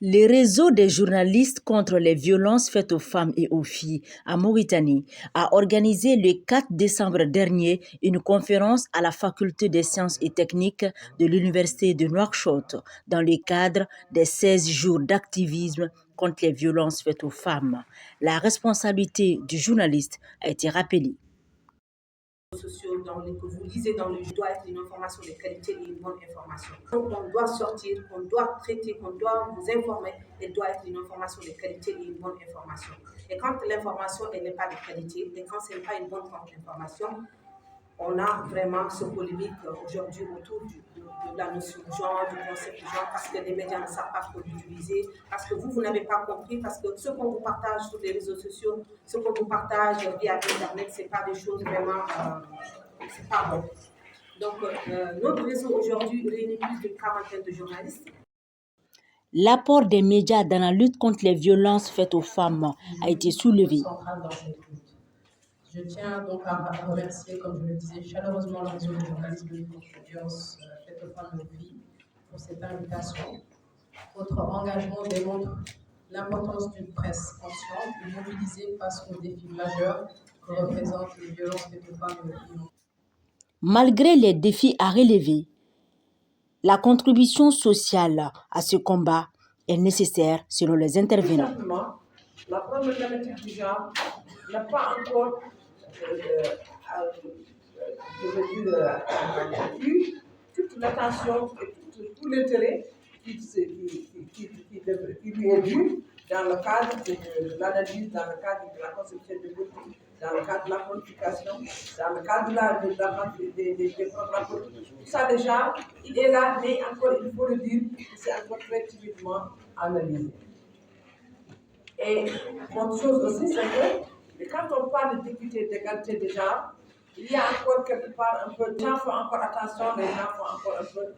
Le réseau des journalistes contre les violences faites aux femmes et aux filles en Mauritanie a organisé le 4 décembre dernier une conférence à la Faculté des sciences et techniques de l'Université de Nouakchott dans le cadre des 16 jours d'activisme contre les violences faites aux femmes. La responsabilité du journaliste a été rappelée. Sociaux que vous lisez dans le doit être une information de qualité et une bonne information. Donc on doit sortir, on doit traiter, on doit vous informer, elle doit être une information de qualité et une bonne information. Et quand l'information n'est pas de qualité, et quand ce n'est pas une bonne information, on a vraiment ce polémique aujourd'hui autour de la notion de genre, du concept de genre, parce que les médias ne savent pas trop l'utiliser, parce que vous n'avez pas compris, parce que ce qu'on vous partage sur les réseaux sociaux, ce qu'on vous partage via Internet, ce n'est pas des choses vraiment, c'est pas bon. Donc, notre réseau aujourd'hui réunit plus d'une quarantaine de journalistes. L'apport des médias dans la lutte contre les violences faites aux femmes a été soulevé. Je tiens donc à remercier, comme je le disais, chaleureusement le réseau des journalistes de lutte contre les violences faites aux femmes et aux filles pour cette invitation. Votre engagement démontre l'importance d'une presse consciente et mobilisée face aux défis majeurs que représentent les violences faites aux femmes et aux filles. Malgré les défis à relever, la contribution sociale à ce combat est nécessaire selon les intervenants. La problématique du genre n'a pas encore eu toute l'attention et tout l'intérêt qui lui est dû dans le cadre de l'analyse, dans le cadre de la conception de politique, dans le cadre de la planification, dans le cadre des programmes politiques. Tout ça déjà, il est là, mais encore, il faut le dire, c'est encore très timidement analysé. Et autre chose aussi, c'est que quand on parle d'équité, d'égalité des genres, il y a encore quelque part un peu, les gens font encore attention, les gens font encore un peu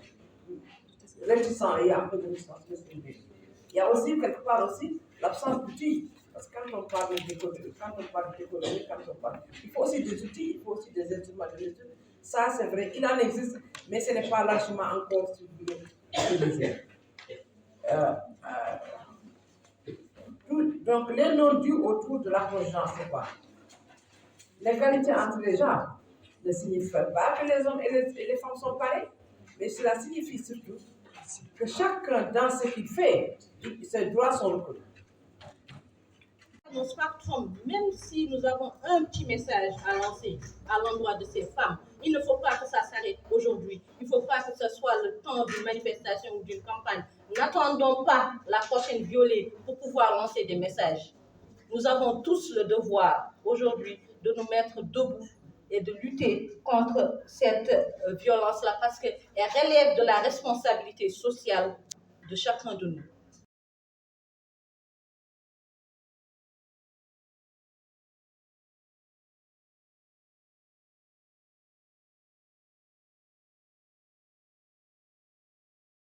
réticents, il y a un peu de réticence. Il y a aussi quelque part aussi l'absence d'outils. Parce que quand on parle d'économie, il faut aussi des outils, il faut aussi des instruments de mesure. Ça, c'est vrai, il en existe, mais ce n'est pas largement encore utilisé. Donc, les non-dits autour de la genre, c'est quoi? L'égalité entre les genres ne signifie pas que les hommes et les femmes sont pareils, mais cela signifie surtout que chacun, dans ce qu'il fait, ses droits sont reconnus. Nos smartphones, même si nous avons un petit message à lancer à l'endroit de ces femmes, il ne faut pas que ça s'arrête aujourd'hui. Il ne faut pas que ce soit le temps d'une manifestation ou d'une campagne. N'attendons pas la prochaine violée pour pouvoir lancer des messages. Nous avons tous le devoir aujourd'hui de nous mettre debout et de lutter contre cette violence-là parce qu'elle relève de la responsabilité sociale de chacun de nous.